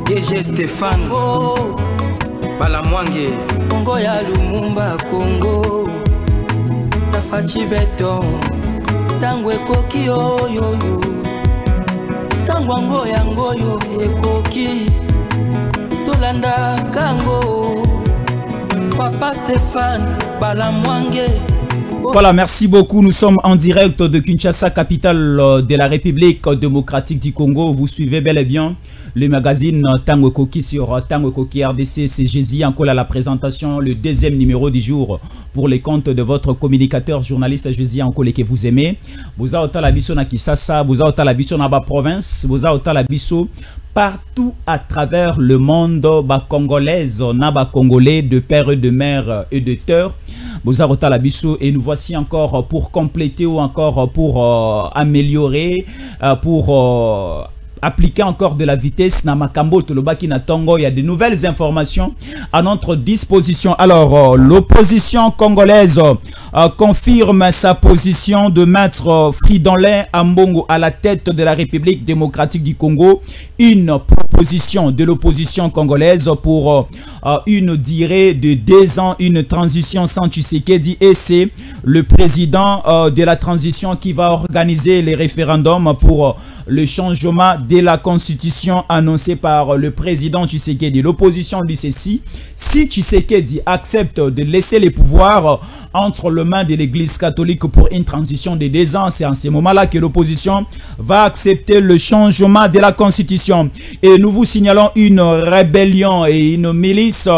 DG Stéphane Balamwange Congo ya Lumumba Congo Tafachi Beton Tango ekoki oyo Tango ango yango yo ekoki Tolanda kango Papa Stéphane Balamwange. Voilà, merci beaucoup. Nous sommes en direct de Kinshasa, capitale de la République démocratique du Congo. Vous suivez bel et bien le magazine Tango Koki sur Tango Koki RDC. C'est Jésus encore à la présentation, le deuxième numéro du jour pour les comptes de votre communicateur journaliste Jésus encore que vous aimez. Vous avez la biso na Kisasa, vous avez la biso na ba province, vous avez la biso partout à travers le monde, ba congolaise, na ba congolais de père et de mère et de terre. Bozarota la Bissou, et nous voici encore pour compléter ou encore pour améliorer, pour appliquer encore de la vitesse. Namakambo Tolobaki na Tongo, il y a de nouvelles informations à notre disposition. Alors, l'opposition congolaise confirme sa position de mettre Fridolin Ambongo à la tête de la République démocratique du Congo. Une proposition de l'opposition congolaise pour une durée de 2 ans, une transition sans Tshisekedi, et c'est le président de la transition qui va organiser les référendums pour le changement de la constitution annoncé par le président Tshisekedi. L'opposition dit ceci: si Tshisekedi accepte de laisser les pouvoirs entre les mains de l'église catholique pour une transition de 2 ans, c'est en ce moment-là que l'opposition va accepter le changement de la constitution. Et nous vous signalons une rébellion et une milice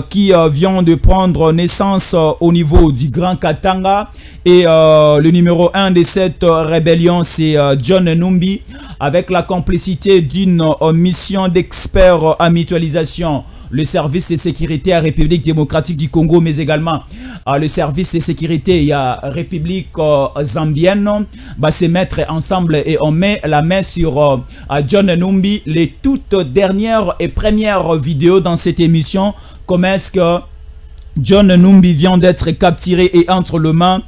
qui vient de prendre naissance au niveau du Grand Katanga. Et le numéro 1 de cette rébellion, c'est John Numbi, avec la complicité d'une mission d'experts à mutualisation. Le service de sécurité à République démocratique du Congo, mais également le service de sécurité à République zambienne, va se mettre ensemble et on met la main sur John Numbi. Les toutes dernières et premières vidéos dans cette émission, comment est-ce que John Numbi vient d'être capturé et entre les mains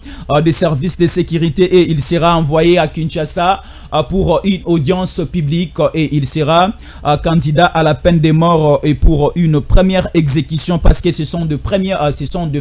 des services de sécurité, et il sera envoyé à Kinshasa pour une audience publique, et il sera candidat à la peine de mort et pour une première exécution, parce que ce sont de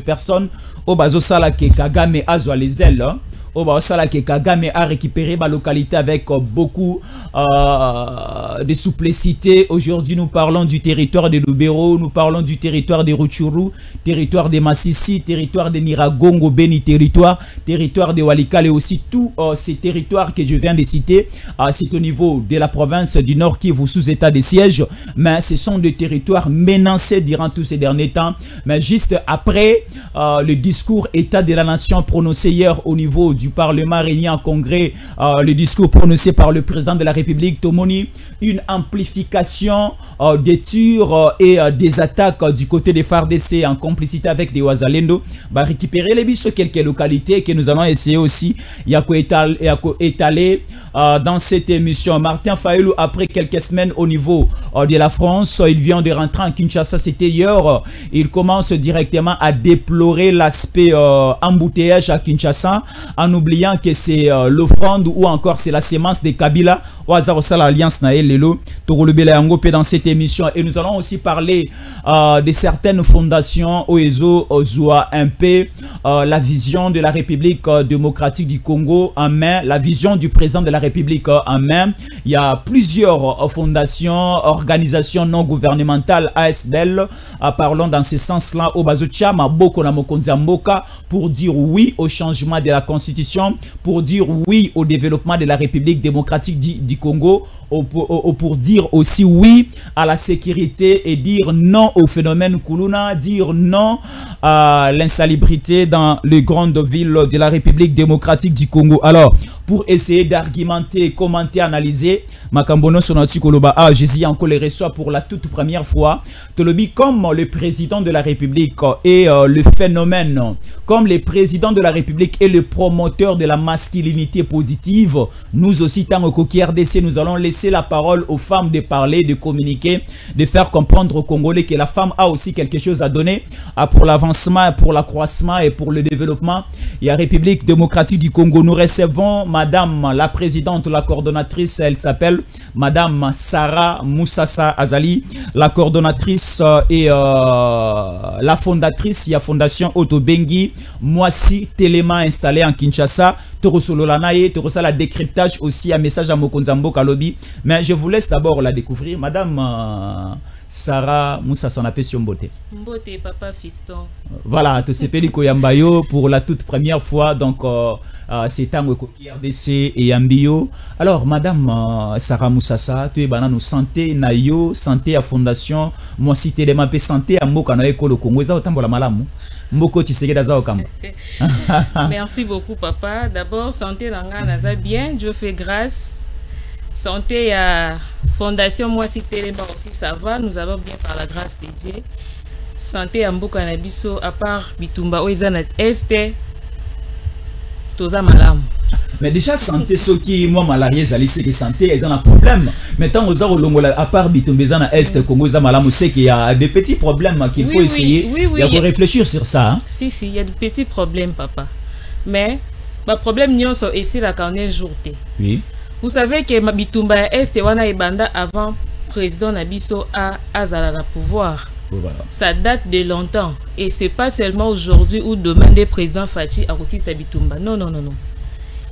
personnes au Bazosala que Kagame a les ailes. Au Bazosala que Kagame a récupéré la localité avec beaucoup de souplicité. Aujourd'hui, nous parlons du territoire de Lubero, nous parlons du territoire de Rutshuru, territoire de Massissi, territoire de Niragongo, Beni territoire de Walikale, et aussi tous ces territoires que je viens de citer. C'est au niveau de la province du Nord Kivu sous état de siège, mais ce sont des territoires menacés durant tous ces derniers temps. Mais juste après le discours État de la Nation prononcé hier au niveau du Parlement réuni en congrès, le discours prononcé par le président de la République, Tomoni, une amplification des tirs et des attaques du côté des FARDC en complicité avec des Wazalendo, va récupérer les bis sur quelques localités que nous allons essayer aussi étaler dans cette émission. Martin Fayulu, après quelques semaines au niveau de la France, il vient de rentrer en Kinshasa, c'était hier. Il commence directement à déplorer l'aspect embouteillage à Kinshasa, en oubliant que c'est l'offrande ou encore c'est la sémence de Kabila au hasard l'alliance Naël Lelo Togolobela Yango dans cette émission. Et nous allons aussi parler de certaines fondations OESO, Ozua MP, la vision de la République démocratique du Congo en main, la vision du président de la République en main. Il y a plusieurs fondations, organisations non gouvernementales, ASBL, parlons dans ce sens-là au Bazotia, Maboko na Mokonzi Mboka, pour dire oui au changement de la Constitution, pour dire oui au développement de la République démocratique du Congo, pour dire aussi oui à la sécurité et dire non au phénomène Kuluna, dire non à l'insalubrité dans les grandes villes de la République démocratique du Congo. Alors, pour essayer d'argumenter, commenter, analyser, Makambono Sonati Koloba, Jésus encore les reçoit pour la toute première fois. Tolobi, comme le président de la République et le phénomène, comme le président de la République est le promoteur de la masculinité positive, nous aussi, tant au Koki RDC, nous allons laisser la parole aux femmes de parler, de communiquer, de faire comprendre aux Congolais que la femme a aussi quelque chose à donner pour l'avancement, pour l'accroissement et pour le développement. Et la République démocratique du Congo, nous recevons madame la présidente, la coordonnatrice, elle s'appelle madame Sarah Moussassa Azali, la coordonnatrice et la fondatrice, il y a Fondation Otobengi, Moisi Téléma installé en Kinshasa, Torosololanaye, Torosala décryptage aussi, un message à Mokonzambo Kalobi, mais je vous laisse d'abord la découvrir, madame Sarah Moussassa Napesio Mbote. Mbote, papa fiston. Voilà, tu sais Koyambayo pour la toute première fois, donc c'est Tango Koki RDC et Ambio. Alors, madame Sarah Moussassa, tu es banane santé nayo, santé à fondation, moi si tu es de santé à Mboka na Ekolo Congo, ça autant pour la malamu. Mboko Tshisekedi daza okamba. Merci beaucoup papa. D'abord santé nanga naza bien, Dieu fait grâce. Santé à Fondation Moisi Téléma aussi ça va, nous allons bien par la grâce de Dieu. Santé à Mboka na biso à part Bitumba Oizana Este Toza Malam. Mais déjà santé ceux qui moi malarié zali c'est que santé ils ont un problème. Maintenant aux longola à part Bitumba Oizana Este Congo za Malam c'est qu'il y a des petits problèmes qu'il faut essayer. Il y a pour réfléchir sur ça. Hein? Si il y a des petits problèmes papa. Mais ma problème n'y sont ici la carnet jourté. Oui. Vous savez que Bitumba Est wana ebanda avant président Nabiso a Azala na pouvoir. Voilà. Ça date de longtemps et c'est pas seulement aujourd'hui ou demain des présidents Fati a aussi sa Bitumba. Non.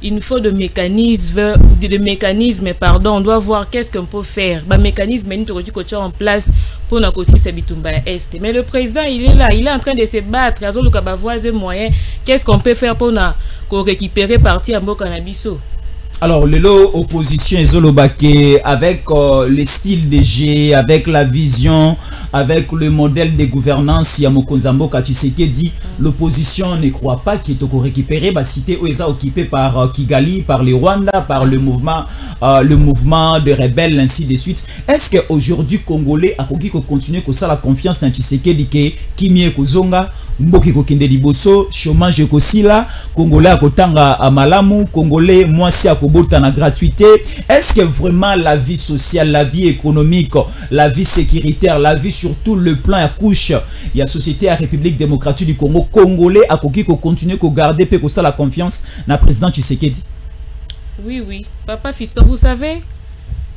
Il nous faut de mécanismes, pardon, on doit voir qu'est-ce qu'on peut faire. Bah mécanisme est en place pour nous aussi sa Bitumba Est. Mais le président il est là, il est en train de se battre. Qu'est-ce qu'on peut faire pour nous récupérer parti à Mboka Nabiso? Alors, l'opposition est avec le style de G, avec la vision, avec le modèle de gouvernance, Yamokonzambo Katiseke dit l'opposition ne croit pas qu'il est récupéré. La cité est occupée par Kigali, par le Rwanda, par le mouvement de rebelles, ainsi de suite. Est-ce qu'aujourd'hui, Congolais a continuer que ça la confiance dans Tshisekedi dit que Kimie Kozonga Mboki kokinde liboso, chômage kosila, Congolais akotanga a malamu, Congolais mwasi akobota na gratuité. Est-ce que vraiment la vie sociale, la vie économique, la vie sécuritaire, la vie sur tout le plan à couche, il y a société à République démocratique du Congo, Congolais a continuer à garder pe ko ça la confiance na président Tshisekedi? Oui, papa fiston, vous savez,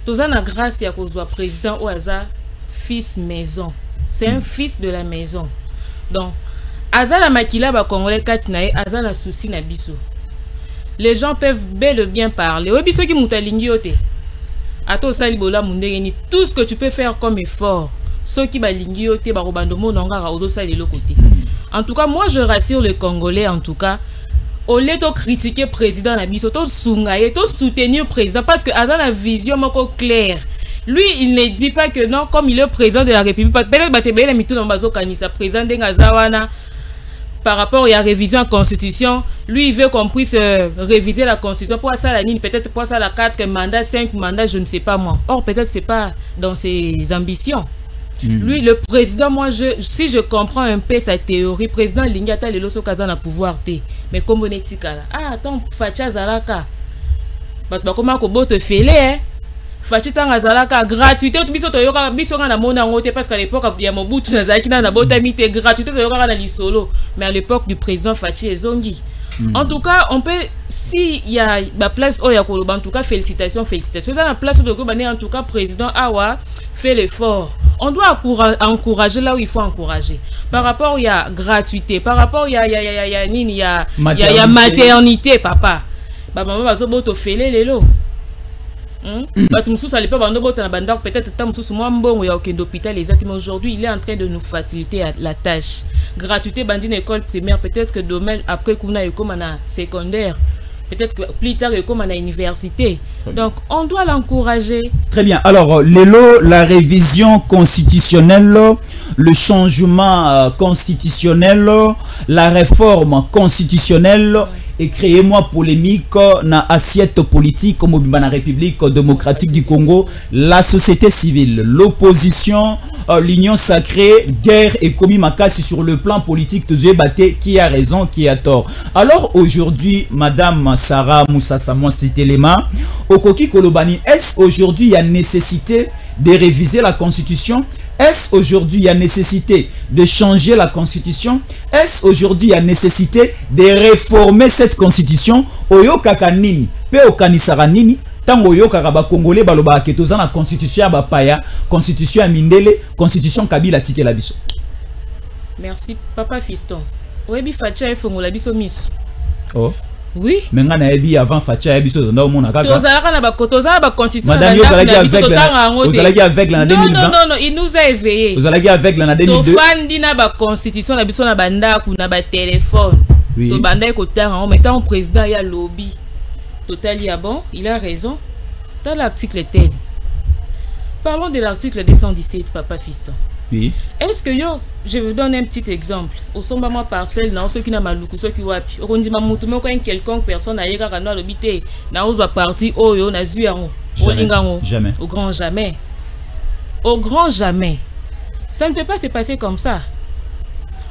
toza na grâce ya kozwa président Oaza fils maison. C'est un fils de la maison. Donc Azala makila ba Congolais katinae azala souci na biso. Les gens peuvent bel et bien parler. Oui, biso ki mutalingi yote. Ato sali bola mundengeni tout ce que tu peux faire comme effort. Ceux qui balingi yote ba robandomo nongara ozo sali le côté. En tout cas, moi je rassure les Congolais en tout cas. Au lieu de critiquer président na biso, to sungaye, to soutenir président parce que azala vision moko claire. Lui, il ne dit pas que non, comme il est président de la République, peut-être batebe la mitu na bazo kanisa président de Ngazawana. Par rapport à la révision de la Constitution, lui il veut qu'on puisse réviser la Constitution. Pour ça, la ligne, peut-être pour ça, la 4 mandats, 5 mandats, je ne sais pas moi. Or, peut-être c'est pas dans ses ambitions. Lui, le président, moi, si je comprends un peu sa théorie, président Lingata, le loso kazana pouvoir te. Mais comme on est là, attends, Facha Zalaka. Comment qu'on te fêler, hein? Fachi tanga zalaka gratuité biso to yoka biso na mona ngote parce qu'à l'époque il y a Mobutu na zaki na botamité gratuité to yoka na lisolo mais à l'époque du président Fachi Ezongi. En tout cas, on peut si il y a la place oh ya koloba en tout cas félicitations ça la place de Gobane en tout cas président Awa fait l'effort. On doit encourager là où il faut encourager. Par rapport il y a gratuité, par rapport il y a maternité papa. Ba maman bazo boto fêler lelo. Peut-être aujourd'hui il est en train de nous faciliter la tâche. Gratuité bandine école primaire, peut-être que demain après kuna comme na secondaire, peut-être que plus tard comme na université. Donc on doit l'encourager. Très bien. Alors la révision constitutionnelle, le changement constitutionnel, la réforme constitutionnelle et créez-moi polémique na assiette politique comme la République démocratique du Congo, la société civile, l'opposition, l'union sacrée, guerre et commis makasi sur le plan politique, qui a raison, qui a tort. Alors aujourd'hui, Madame Sarah Moussassa Téléma, Okoki Kolobani, est-ce aujourd'hui il y a nécessité de réviser la Constitution? Est-ce aujourd'hui il y a nécessité de changer la Constitution? Est-ce aujourd'hui il y a nécessité de réformer cette Constitution? Oyo kakanini pe okanisaka nini tango yokaka ba congolais baloba ke toza na constitution ya bapaya, constitution ya mindele, constitution Kabila tikela biso. Merci papa fiston. Oyebi facha efongola biso miso. Oh. Oui. Mais on a dit avant Facha et biso dans mon akaka. Tozalaka na ba constitution. Madame vous allez avec la 2020. Non, il nous a éveillé. Vous allez avec la 2002. Tofandi na ba constitution na biso na banda ku na ba téléphone. Oui. To banda ko tanga en mettant président ya lobby. Total ya bon, il a raison. Dans l'article tel. Parlons de l'article 217 papa fiston. Oui. Est-ce que je vous donne un petit exemple. Au sommet ma parcelle, dans ceux qui n'a maluku, ceux qui wapi. On dit ma moutume quand quelconque personne a yéga kano l'obité. Na ozo parti oyo na zuyango. Jamais. Au grand jamais. Au grand jamais. Ça ne peut pas se passer comme ça.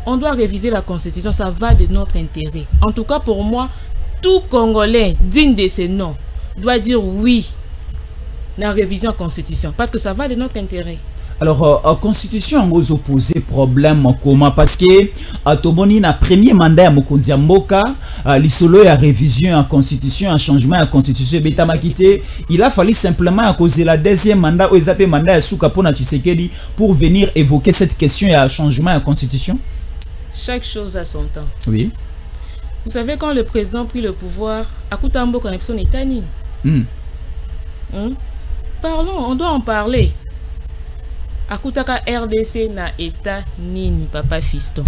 On doit réviser la constitution. Ça va de notre intérêt. En tout cas pour moi, tout Congolais digne de ce nom doit dire oui à la révision de la constitution parce que ça va de notre intérêt. Alors, constitution aux opposés problème comment parce que Tomoni na premier mandat à Mokonzi Mboka, l'isolo ya révision en constitution, un changement en constitution betamakité, il a fallu simplement à cause de la deuxième mandat ou ezapé mandat à Souka Pona Tshisekedi pour venir évoquer cette question et un changement en constitution. Chaque chose a son temps. Oui. Vous savez quand le président prit le pouvoir, à Koutambo connexion est nini. Parlons, on doit en parler. Akutaka RDC na état nini papa fiston.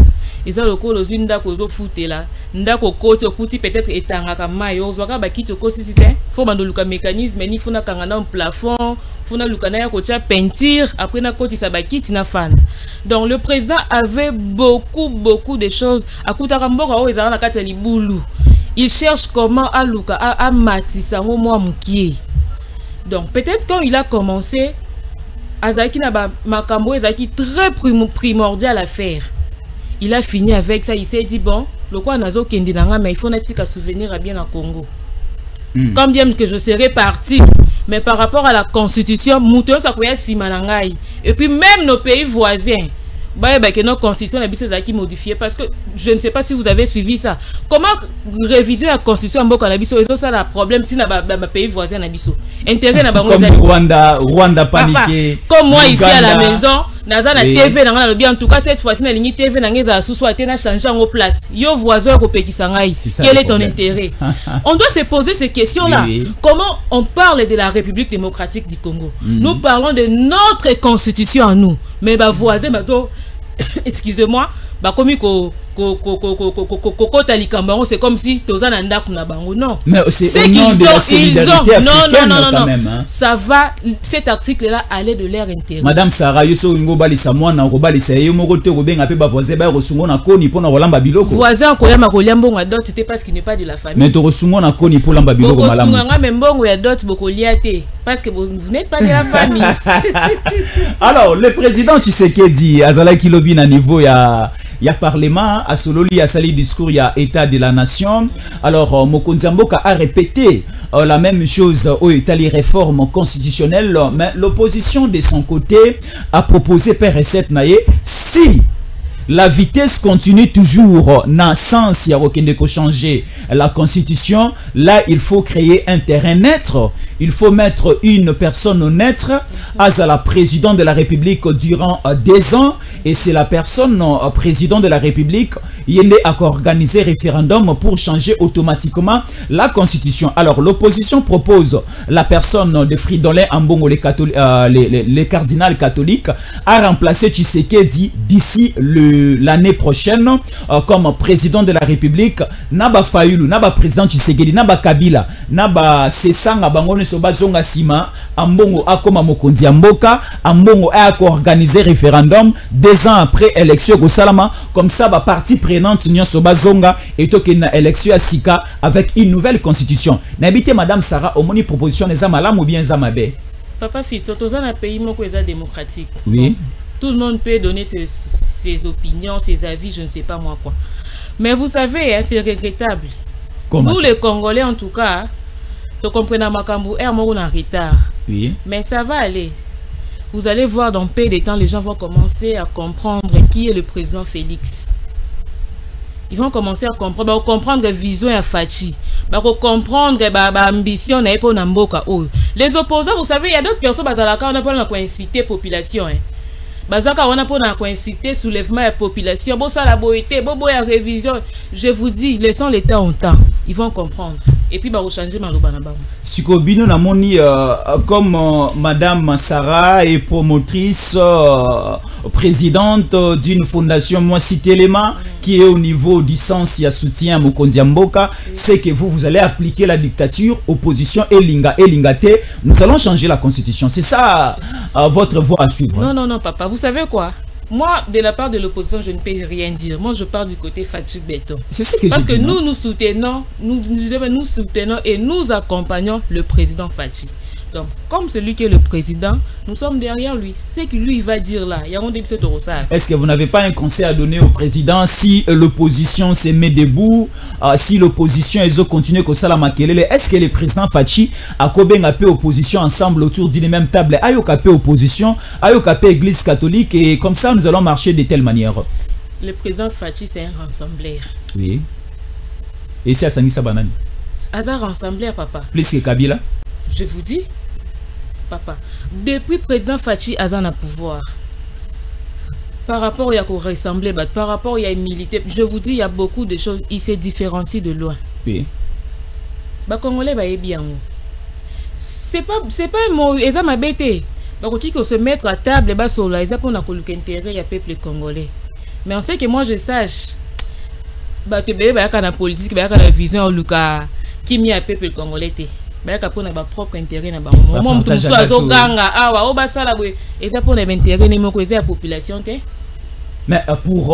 Eza loko lozu ndako zo futela, ndako koti okuti peut-être etangaka mayo, zwaka ba kiti okosi site, faut bando luka mécanisme ni funa kangana un plafond, funa luka na ya kocha peinture, après na koti sa ba kiti na fan. Donc le président avait beaucoup de choses. Akutaka mboka o ezala na kati ya libulu. Il cherche comment à luka à matisa ngo mwa mukie. Donc peut-être quand il a commencé Azaki na ba makambo ezaki très primordial à faire. Il a fini avec ça, il s'est dit bon, le quoi nazo kendi nanga mais il faut natika souvenir à bien à Congo. Comme bien que je serais parti, mais par rapport à la constitution, mouton ça koya simanangai. Et puis même nos pays voisins, bah que nos constitutions la biso ezaki modifiée parce que je ne sais pas si vous avez suivi ça. Comment réviser la constitution mboka na biso ça la problème tina ba pays voisins na biso. Intérêt na bango comme Rwanda paniqué. Comme moi ici à la maison, naza na TV na ngana en tout cas cette fois-ci na ligne TV na ngeza susu atena changer en place. Yo voisin ko pekisa ngai. Quel est ton intérêt? On doit se poser ces questions-là. Comment on parle de la République démocratique du Congo? Nous parlons de notre constitution à nous. Mais bah voisin bato excusez-moi, bah comme c'est comme si tozana ndaku na bango non. Mais c'est au nom de la solidarité africaine quand même. Ça va, cet article là allait de leur intérêt. Madame Sarah yoso ngo balisa mwana ngo balisa ye moko te ko benga pe ba voisin ba resungo na koni pona rolamba biloko. Voisin ko ya makolia mbongo ya dot c'était parce qu'il n'est pas de la famille. Mais to resungo na koni pour lamba biloko malamu. Resungo nga mbongo ya dot bokolia te parce que vous n'êtes pas de la famille. Alors le président Tshisekedi azalaki lobi na niveau ya parlement à Sololi a sali discours il y a état de la nation. Alors Mokonzi Mboka a répété la même chose au état les réformes constitutionnelles, mais l'opposition de son côté a proposé per recette naie si la vitesse continue toujours dans sens il y a aucun de changer la constitution, là il faut créer un terrain neutre, il faut mettre une personne neutre à la présidente de la République durant 2 ans et c'est la personne président de la République il a organisé référendum pour changer automatiquement la constitution. Alors l'opposition propose la personne de Fridolin Ambongo les cardinals catholiques à remplacer Tshisekedi d'ici l'année prochaine comme président de la République. Naba Fayulu, Naba président Tshisekedi, Naba Kabila, Naba Sesanga Bangone Sobazonga Sima, Ambongo Akoma Mokonzi Mboka, Ambongo a organisé référendum 2 ans après élection au Salama, comme ça va partie prenante Nyon Sobazonga et token élection à Sika avec une nouvelle constitution. N'habitez Madame Sarah Omoni proposition les amalam ou bien zamabe. Papa fils, surtout un pays moko démocratique. Oui. Bon, tout le monde peut donner ses opinions, ses avis, je ne sais pas moi quoi. Mais vous savez, hein, c'est regrettable. Nous les Congolais en tout cas, nous comprenons Makambu est en retard. Oui. Mais ça va aller. Vous allez voir dans peu de temps, les gens vont commencer à comprendre qui est le président Félix. Ils vont commencer à comprendre la vision à Fachi. comprendre ambition na pour na mboka. Les opposants, vous savez, il y a d'autres personnes bazalaka on a pas pour inciter population bazaka on a pour inciter soulèvement de la population. Bon ça la boité, bon boya révision. Je vous dis, laissons l'État en temps. Ils vont comprendre. Et puis bah changer maloba na bango. Sikobino na moni comme madame Sarah est promotrice présidente d'une fondation moi Citelema qui est au niveau du sens ya soutien Mokonzi Mboka, c'est que vous allez appliquer la dictature, opposition et lingate. Nous allons changer la constitution. C'est ça votre voie à suivre. Non papa, vous savez quoi? Moi, de la part de l'opposition, je ne peux rien dire. Moi, je pars du côté Fachi Beton. C'est ce que parce que dis, nous soutenons, nous soutenons et nous accompagnons le président Fachi. Donc, comme celui qui est le président, nous sommes derrière lui. C'est que lui, il va dire là. Est-ce que vous n'avez pas un conseil à donner au président si l'opposition se met debout, si l'opposition continue comme ça la makelele? Est-ce que le président Fachi a combien appelé opposition ensemble autour d'une même table? Ayokapé opposition, ayokapé église catholique et comme ça nous allons marcher de telle manière. Le président Fachi, c'est un rassembleur. Oui. Et c'est à Sangisa Banani. Hazard rassembleur, papa. Plus que Kabila. Je vous dis, papa, depuis président Fachi Azan a pouvoir, par rapport à quoi ressembler, par rapport à militaire, je vous dis, il y a beaucoup de choses, il se différencie de loin. Oui. Congolais est bien. C'est pas un mot, ils ont m'abêté. Qui se mettre à table, sur là, ils ont pour intérêt à peuple congolais. Mais on sait que moi je sache, tu bébé la politique, la vision Luka qui mis à peuple congolais. Pour notre propre intérêt na bango mo mutu so azoganga awa o basala boye eza pour na intérêt ni moko eza population te. Mais pour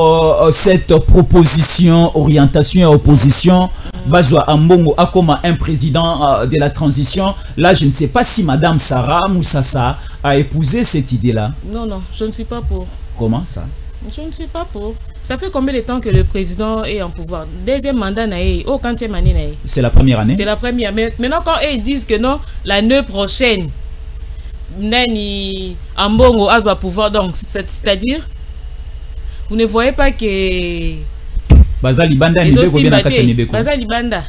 cette proposition orientation et opposition bazwa ambongo akoma un président de la transition là je ne sais pas si madame Sarah Moussassa a épousé cette idée là. Non je ne suis pas pour. Comment ça? Je ne suis pas pour. Ça fait combien de temps que le président est en pouvoir? Deuxième mandat, au 40e année. C'est la première année? C'est la première. Mais maintenant, quand ils disent que non, l'année prochaine, Nani Ambongo a pouvoir, donc, c'est-à-dire, vous ne voyez pas que. Bazali Banda, Bazali Banda.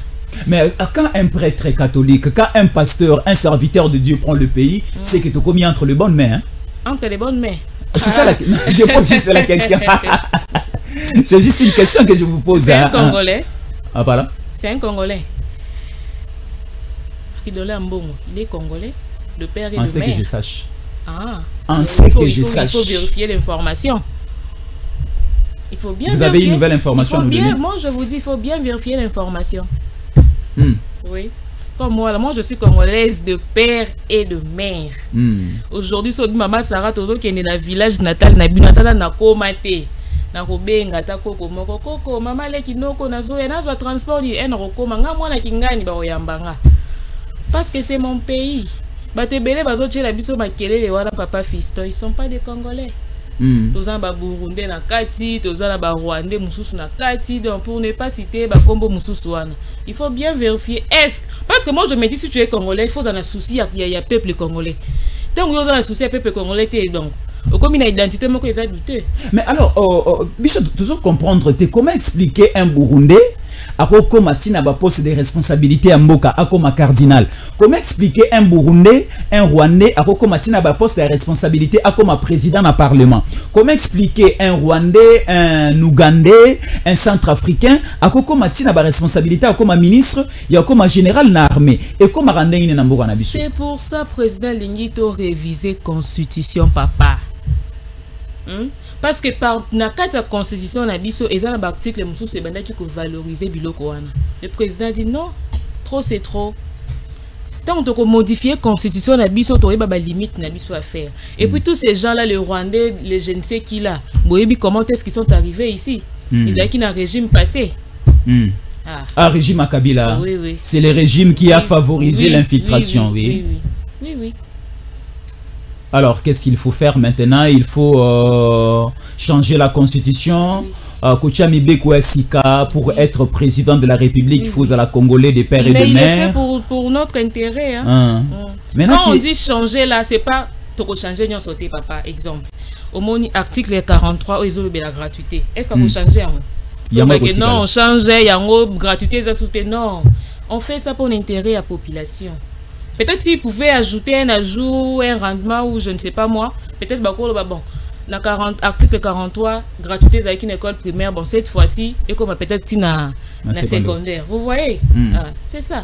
Mais quand un prêtre catholique, quand un pasteur, un serviteur de Dieu prend le pays, c'est que tu as commis entre les bonnes mains. Hein? Entre les bonnes mains. C'est ça la question. Je pose juste la question. C'est juste une question que je vous pose. C'est un Congolais. Ah voilà. C'est un Congolais. Fridolin Mbongo, il est Congolais. Le père et le mère. En ce que je sache. Ah. En ce que je sache. Il faut vérifier l'information. Il faut bien. Vous avez une nouvelle information à nous donner? Moi je vous dis, il faut bien vérifier l'information. Oui. Comme moi je suis congolaise de père et de mère. Aujourd'hui, so maman Sarah tozo qui est dans le village natal na binatala na komate. Na kobenga ta koko moko koko mama le kinoko na zo na zo transport ni en rokoma nga mwana kingani ba oyambanga. Parce que c'est mon pays. Batebele bazo tchela biso makelele wana papa Fiston, ils sont pas des Congolais. Toza ba Burundais na kati, toza na ba Rwandais mususu na kati, donc pour ne pas citer ba kombo mususu wana. Il faut bien vérifier. Est-ce parce que moi je me dis si tu es congolais, il faut en souci il y a peuple congolais. Tant que vous avez un souci à peuple congolais donc comme une identité moi que les a douté. Mais alors biso toujours comprendre comment expliquer un Burundais Ako Matina ba poste de responsabilité à Mboka, Akoma cardinal. Comment expliquer un Burundais, un Rwandais, Ako Matina ba poste de responsabilité, Akoma président du Parlement? Comment expliquer un Rwandais, un Ougandais, un Centrafricain, Ako Matina ba responsabilité, Akoma ministre, Yakoma général na armée? Et comment rendre une Namboka na biso? C'est pour ça président Lingito réviser constitution papa. Parce que par la constitution na biso ezana ba article musu se banda ki ko valoriser biloko wana. Le président dit non, trop c'est trop. Tant que modifier constitution na biso to ba limite na biso à faire. Et puis tous ces gens là, les Rwandais, les je ne sais qui là, boyebi comment est-ce qu'ils sont arrivés ici? Ils avaient un régime passé. Régime à Kabila. Oui. C'est le régime qui a favorisé l'infiltration, oui. Alors, qu'est-ce qu'il faut faire maintenant? Il faut changer la constitution. Kochami Beko Sika, pour être président de la République, il faut à la Congolais des pères et de mères. Mais il est fait pour notre intérêt. Hein. Quand on dit changer là, c'est pas pour changer non sauter papa. Exemple, au moins article 43, ils ont la gratuité. Est-ce qu'on peut changer? Non, on change, il y a une gratuité, ça soutient non. on fait ça pour l'intérêt de la population. Peut-être s'ils pouvaient ajouter un ajout, un rendement ou je ne sais pas moi, peut-être bon. Article 43, gratuité avec une école primaire, bon, cette fois-ci, et comme peut-être na secondaire. Vous voyez? C'est ça.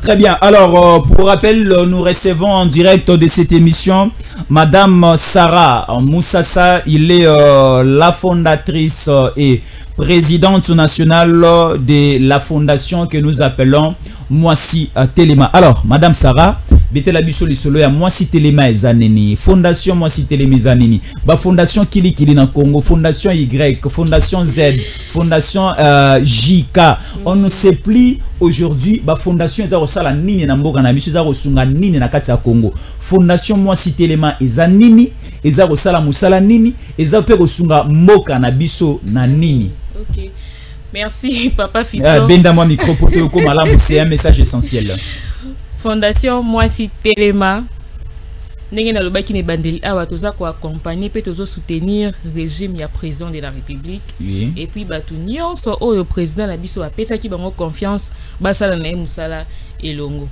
Très bien. Alors, pour rappel, nous recevons en direct de cette émission Madame Sarah Moussassa. Il est la fondatrice et présidente nationale de la fondation que nous appelons Mwasi Telema. Alors, Madame Sarah, betela biso lisolo ya Mwasi Telema ezaneni. Fondation Mwasi Telema ezaneni. Ba fondation Kili na Congo, fondation Y, fondation Z, fondation JK. On ne sait plus aujourd'hui ba fondation eza kosala nini na mboka na biso eza kosunga nini na kati ya Congo. Fondation Mwasi Telema ezaneni, eza kosala musala nini, eza pe kosunga mboka na biso na nini. OK. Merci, Papa Fiston. Benda-moi micro pour te malamu, c'est un message essentiel. Fondation Mwasi Telema. Ndenge na loba ki ne bandeli awa toza ko accompagner pe tozo soutenir régime ya président de la République. Oui. Et puis batu nyonso oyo président na biso apesa ki bango confiance basala na musala elongo.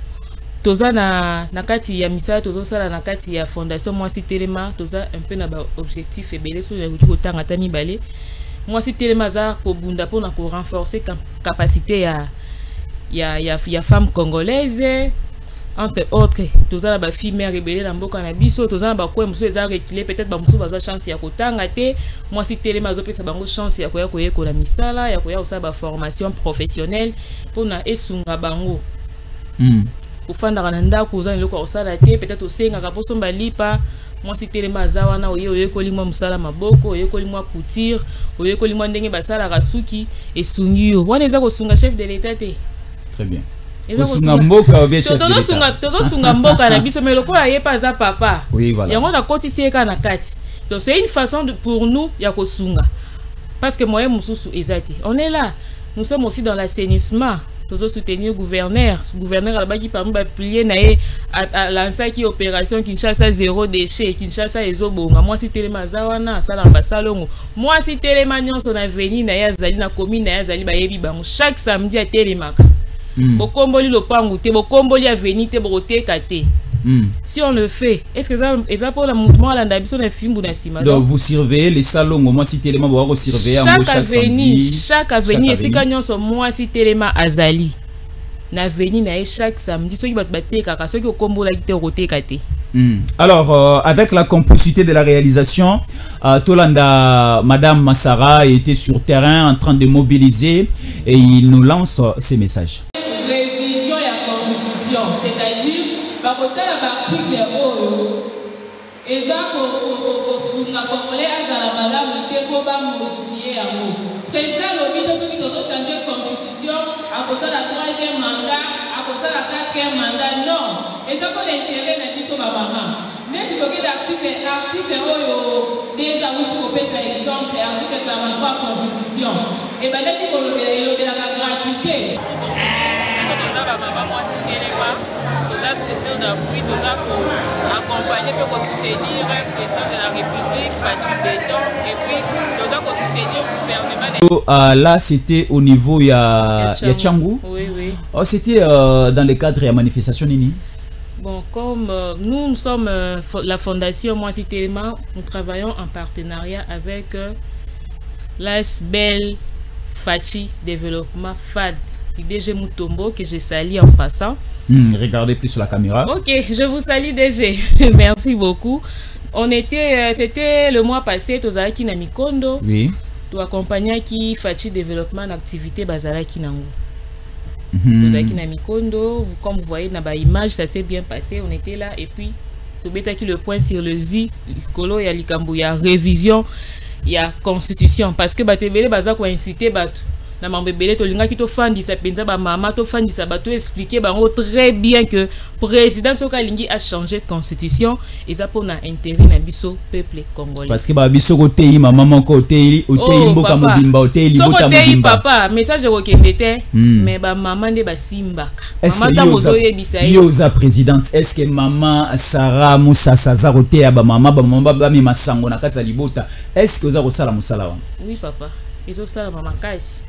Toza na kati ya misala tozo sala na kati ya Fondation Mwasi Telema, toza un peu na ba objectif ebele so ya ko tanga ta mibale. Mwasi Telema za ko bunda pona ko renforcer capacité ya femmes congolaises entre autres. Toza na ba fille mère rebelle na mboka na biso, toza na ba ko muso eza reculer peut-être ba muso bazwa chance ya ko tanga te. Mwasi Telema zo pesa bango chance ya ko yekola misala ya ko ya usa ba formation professionnelle pona esunga bango. Ufanda kana ndako uzani loko osala te peut-être osenga ka poso mbalipa. Mwasi Telema zawa na oyekoli mwa musala maboko, oyekoli mwa couture, oyekoli mwa ndenge basala rasuki esungi yo. Wana eza kosunga chef de l'état te. Très bien. Kosunga mboka obe chef de l'état. Tozo sunga mboka na biso mais lokola yepa za papa. Oui, voilà. Yango na kotisi eka na kati. Donc c'est une façon pour nous ya kosunga. Parce que moyen mususu ezate. On est là. Nous sommes aussi dans l'assainissement. Tozo soutenir gouverneur là-bas qui parmi ba plier na à lancer qui opération Kinshasa zéro déchet, Kinshasa ezobonga. Mwasi Telema zawana sala basalongo. Mwasi Telema nyonso na veni na ya zali na commune na ya zali ba yebi bango chaque samedi à Telemaka. Bokomboli lopangu te, bokomboli avenue te, boteka te. Si on le fait, est-ce que ça pour le mouvement à l'ambition d'un film ou d'un cinéma? Donc vous surveillez les salons, moi si Telema vous surveiller chaque avenue et c'est quand on moi si Telema azali na avenue na chaque samedi ceux qui battent bateka ceux qui au combo la qui te roteka te. Alors avec la complicité de la réalisation, Tolanda Madame Massara était sur terrain en train de mobiliser et il nous lance ces messages. Révision et la constitution, c'est-à-dire par côté la partie oyo ezako sunga congolais azala malamu te ko ba modifier yango. Président lobi to soki to changer constitution à cause la 3e mandat, à cause la 4e mandat non. Ezako l'intérêt na biso ba mama. Mais tu connais l'article oyo déjà oui je peux par exemple article 43 constitution. Et ben là tu peux la gratuité. Maman moi c'est Telema, nous avons structure d'appui, nous avons accompagné pour soutenir le président de la République, Fatou Béton, et puis nous avons soutenir le gouvernement. Là c'était au niveau ya Tchangou. Oui, oui. Oh, c'était dans le cadre de la manifestation Nini. Bon, comme nous sommes la fondation Mwasi Telema, nous travaillons en partenariat avec l'ASBEL Fachi Développement FAD. DG Mutombo que je salue en passant. Regardez plus sur la caméra. Ok, je vous salue DG. Merci beaucoup. On était, c'était le mois passé, Tozalaki na Mikondo. Oui. Tu accompagnes qui Fachi Développement d'activité Bazalaki Nango. Tozalaki na Mikondo, comme vous voyez dans la image, ça s'est bien passé. On était là et puis Tobetaki le point sur le Z, Kolo ya Likambu ya révision, ya constitution parce que batebele bazako inciter batu. Na mambebele to linga ki to fandisa penza ba mama to fandisa ba to expliquer bango très bien que président Soka Lingi a changé de constitution et ça pour na intérêt na biso peuple congolais parce que ba biso ko tei maman ko tei o tei mboka mobimba o tei libota mobimba papa message ko kendete mais ba maman de ba simbaka maman ta mozo yebisa yo za présidente est-ce que maman Sarah Moussa Saza ko tei ba maman ba mi masango na kati libota est-ce que oza ko sala musala wa? Oui papa ezo sala maman kasi.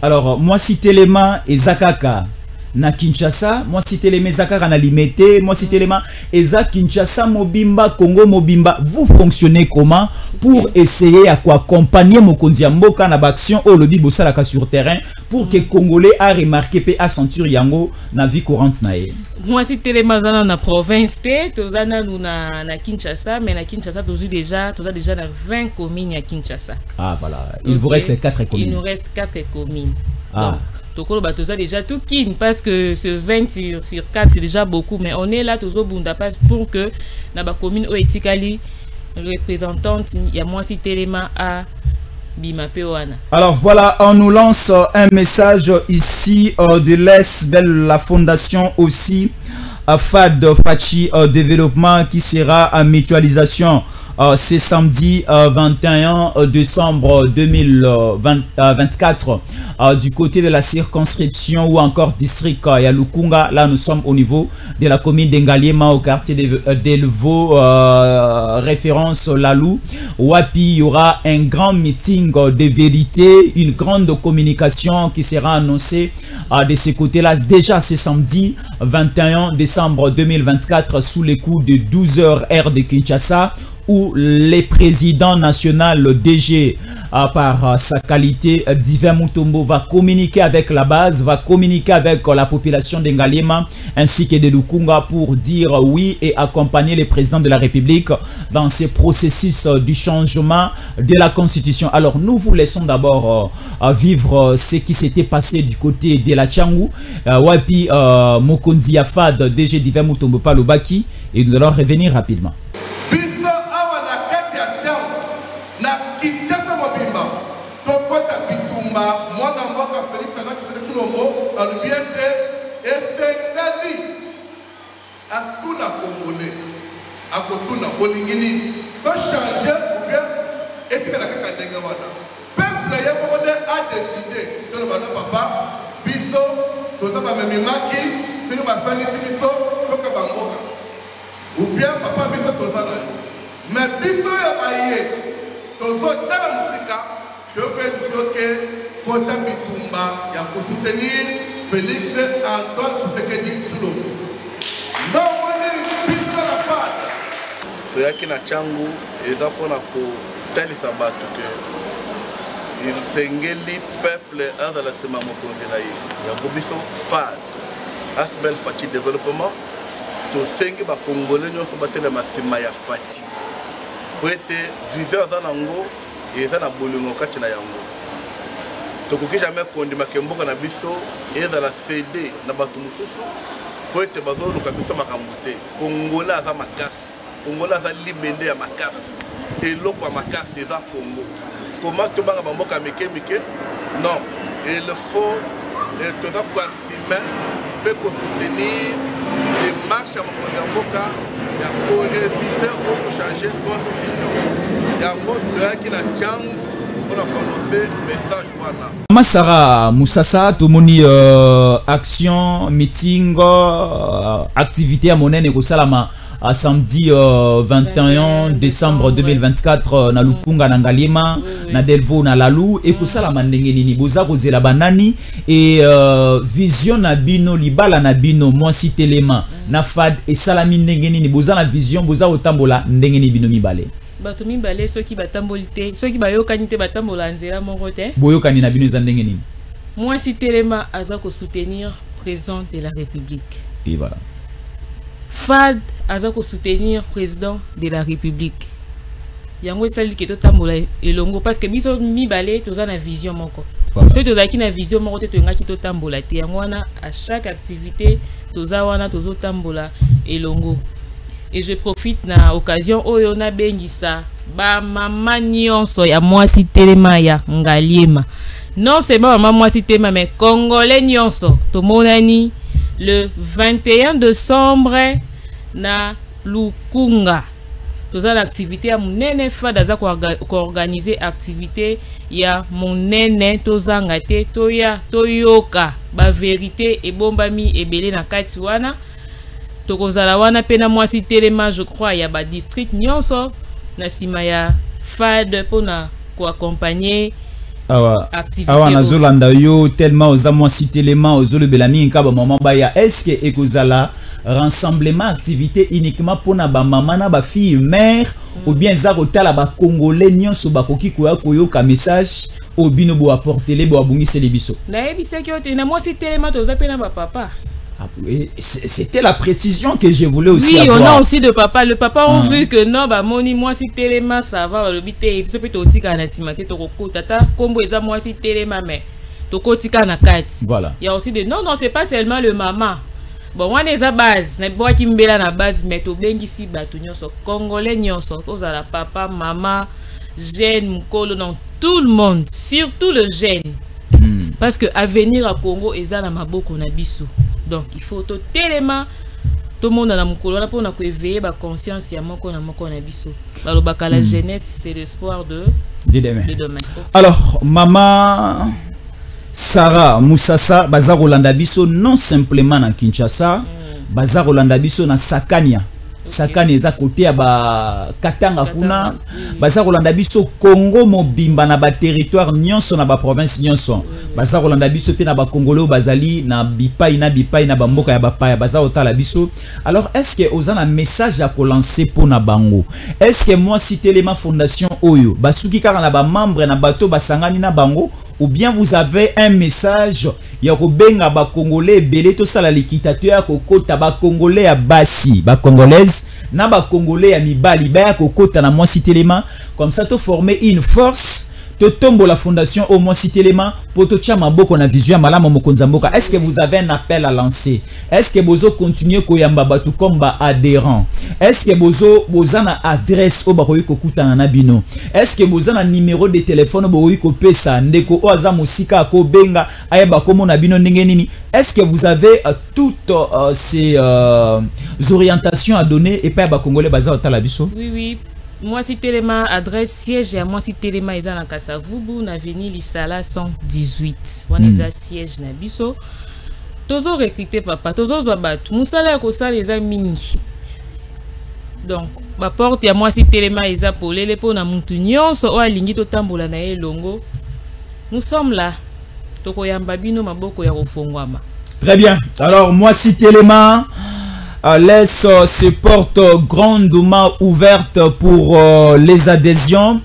Alors moi si Téléma et Zakaka na Kinshasa, moi si Téléma Zakaka na Limete, moi si Téléma et Kinshasa Mobimba Congo Mobimba, vous fonctionnez comment pour essayer à quoi accompagner Mokonzi Mboka na action au lobby bosalaka sur terrain pour que Congolais a remarqué pe a sentir yango na vie courante na ye. Moi si Téléma zana na province te, tozana na Kinshasa, mais na Kinshasa toza déjà na 20 communes à Kinshasa. Ah voilà, il vous reste 4 communes. Il nous reste 4 communes. Ah. Donc, toza déjà tout kin parce que ce 20 sur 4 c'est déjà beaucoup, mais on est là tozo bunda passe pour que na ba commune o etikali représentante ya moi si Téléma à Bimapewana. Alors voilà, on nous lance un message ici de l'ESBEL, la fondation aussi FAD Fachi développement qui sera à mutualisation. C'est samedi 21 décembre 2024 du côté de la circonscription ou encore district Yalukunga. Là nous sommes au niveau de la commune d'Engaliema au quartier d'Elvo, référence Lalou. Wapi, il y aura un grand meeting de vérité, une grande communication qui sera annoncée de ce côté-là. Déjà c'est samedi 21 décembre 2024 sous les coups de 12h heure de Kinshasa, où le président national, le DG, par sa qualité, Divin Mutombo, va communiquer avec la base, va communiquer avec la population d'Engaliema ainsi que de Lukunga pour dire oui et accompagner le président de la République dans ce processus du changement de la Constitution. Alors nous vous laissons d'abord vivre ce qui s'était passé du côté de la Tchangou, Wapi Mokonzi Yafad, DG Divin Mutombo Palobaki, et nous allons revenir rapidement. Akotuna bolingini to changer ou bien etika la kaka ndenge wana peuple ya kokode a décidé to le bana papa biso to za ba memimaki siko ba sani biso ko ka bangoka ou bien papa biso to za na mais biso ya baye to zo tala musika to ko biso ke kota bitumba ya ko soutenir Félix Antoine Tshisekedi Tshilombo non biso la fada toyaki na Tchangu eza mpona kotalisa bato ke sengeli peuple azala nsima mokonzi na ye yango biso FAD ASBEL Fachi développement tosengi bakongole nyonso batelema nsima ya Fachi po ete vision aza nango eza na bolingo kati na yango tokoki jamai kondimaka mboka na biso ezala cede na bato mosusu po ete bazoluka biso makambo te. Kongola aza makasi, Kongola aza libende ya makasi, eloko ya makasi eza Congo. Comment tobanga bamboka mike mike? Non, il faut toza kwasime pe ko soutenir les marches ya mokonzi ya mboka ya ko réviser ou ko changer constitution. Yango toyaki na Tchangu on a connoncé message wana. Masara Moussassa tomoni action meeting activité à monene ko salama à samedi 21 décembre 2024 na Lukunga na Ngaliema na Delvo na Lalou et ko salama ndenge nini boza kozela banani et vision na bino libala na bino mwasi Téléma na FAD et salami ndenge nini boza na vision boza otambola ndenge ni bino mibale. Bato mibale soki batambolite soki bayokani te batambola nzela moko te boyokani na bino eza ndenge nini mwasi Téléma aza ko soutenir président de la République et voilà FAD aza ko soutenir président de la République yango esali ke totambola elongo parce que biso mibale toza na vision moko soki tozalaki na vision moko te toyengaki totambola te yango wana à chaque activité toza wana tozotambola elongo. Et je profite na occasion oyo na bengisa ba mama nyonso ya mwasi Téléma ya Ngaliema. Non c'est pas mama mwasi Téléma mais congolais nyonso. Tomonani le 21 décembre na Lukunga. Toza l'activité ya munene FAD aza ko organiser activité ya munene toza ngate toya toyoka ba vérité e bombami ebele na kati wana. Tokozala wana pena mwasi Téléma je crois ya ba district nyonso na sima ya FAD pona ko accompagner activité awa nazolanda yo tellement aux moi cité élément aux le belami nkaba maman baya est-ce que ekozala rassemblement activité uniquement pour na ba maman na ba fille mère ou bien za kotala ba congolais nyonso bakoki koyoka message au bino bo apporter les bo abungise les biso na ebisa ki ote na moi cité élément toza pe na ba papa. C'était la précision que je voulais aussi oui, avoir. Oui, on a aussi de papa. Le papa ont vu que non, bah moni moi si téléma ça va le bité, ça peut aussi kana simate to ko tata kombo eza moi si téléma mais to ko tika na kati. Voilà. Il y a aussi de non c'est pas seulement le maman. Bon on est à base, na boa kimbela na base mais to bengi si batu nyonso congolais nyonso oza la papa, maman, jeune, mkolo non tout le monde, surtout le jeune. Parce que avenir à Congo eza na maboko na biso. Donc il faut tout tellement tout le monde na mukolo na pour na éveiller ba conscience ya moko na biso. Balobaka la jeunesse c'est l'espoir de demain. Alors maman Sarah Moussassa baza Rolanda biso non simplement na Kinshasa, baza Rolanda biso na Sakania. Sakani eza côté ya ba Katanga kuna baza Rolanda biso Congo mobimba na ba territoire nyonso na ba province nyonso baza Rolanda biso pe na ba Congolais bazali na bipai na ba mboka ya bapaya baza otala biso. Alors est-ce que oza na message à lancer pour na bango? Est-ce que moi cité l'élément fondation oyo basuki kaka na ba membre na bato basangani na bango ou bien vous avez un message ya ko benga ba Congolais belé to sala likitateur ya kokota ba Congolais ya basi ba Congolaise na ba Congolais ya mibali ba ya kokota na moi cité l'élément comme ça to former une force to tombo la fondation au moins cité l'élément pour to tia maboko na vision ya malamu mokonza mboka. Est-ce que vous avez un appel à lancer? Est-ce que bozo continuer ko yamba batu comme ba adhérent? Est-ce que bozo na adresse au bakoyi kokuta na bino? Est-ce que bozo na numéro de téléphone bokoyi ko pesa ndeko o aza musika ko benga ayeba komo na bino ndenge nini? Est-ce que vous avez toutes ces orientations à donner et pas ba Congolais baza otala biso? Oui. Moi si Téléma adresse siège à moi si Téléma eza na Kasavubu na avenue Lisala 118. On eza siège na biso. Tozo recruter papa, tozo zwa batu. Musala ya kosala eza mingi. Donc ba porte ya moi si Téléma eza polele po na mutu nyonso o alingi to tambola na elongo. Nous sommes là. Toko yamba bino maboko ya kofongwama. Très bien. Alors moi si Téléma laisse ses portes grandement ouvertes pour les adhésions.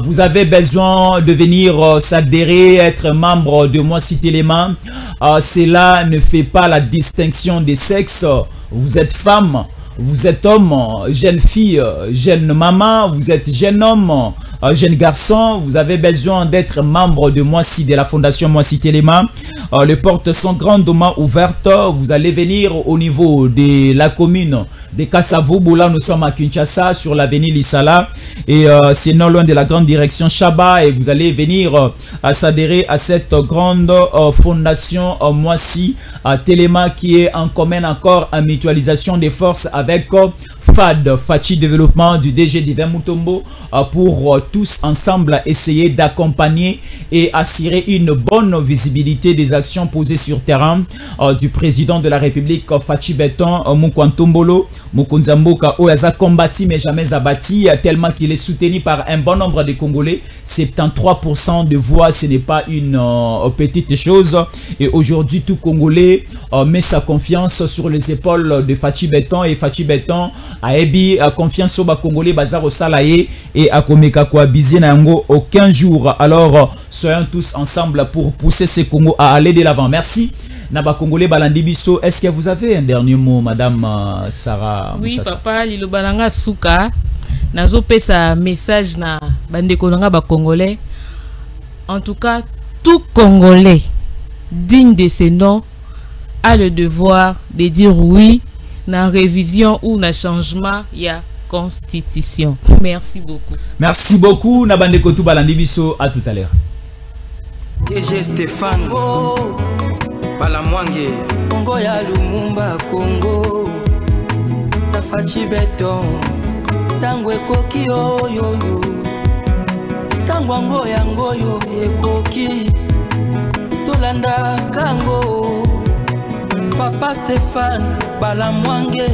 Vous avez besoin de venir s'adhérer, être membre de moi cité l'élément. Cela ne fait pas la distinction des sexes. Vous êtes femme, vous êtes homme, jeune fille, jeune maman, vous êtes jeune homme, jeune garçon. Vous avez besoin d'être membre de moi de la fondation moi cité l'élément. Les portes sont grandement ouvertes. Vous allez venir au niveau de la commune de Kasavubu. Là, nous sommes à Kinshasa, sur l'avenue Lisala. Et c'est non loin de la grande direction Chaba. Et vous allez venir s'adhérer à cette grande fondation Moissi Téléma qui est en commun encore en mutualisation des forces avec FAD, Fachi Développement du DG Divin Mutombo pour tous ensemble essayer d'accompagner et assurer une bonne visibilité des actions posées sur terrain du président de la République Fachi Beton Mukwantombolo Mukonzamboka Oyaza combattu mais jamais abattu tellement qu'il est soutenu par un bon nombre de Congolais. 73% de voix, ce n'est pas une petite chose. Et aujourd'hui, tout Congolais met sa confiance sur les épaules de Fachi Beton et Fachi Beton a confiance au Congolais bazar au Salaye et à Komeka Kouabizi Nango aucun jour. Alors soyons tous ensemble pour pousser ces Congos à aller de l'avant. Merci. Naba Congolais Balandi Biso, est-ce que vous avez un dernier mot, Madame Sarah Moussassa? Oui, papa, Lilo Balanga Souka, nazo pesa message na bande konanga ba Congolais. En tout cas, tout Congolais digne de ce nom a le devoir de dire oui na révision ou na changement ya constitution. Merci beaucoup. Merci beaucoup, Nabande Kotou Balandi Biso, à tout à l'heure. DG Stéphane Balamwange Congo ya Lumumba Congo Tafachi Beton Tangwe koki yo Tangwango yango yo ekoki Tolanda kango Papa Stéphane Balamwange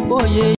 Oye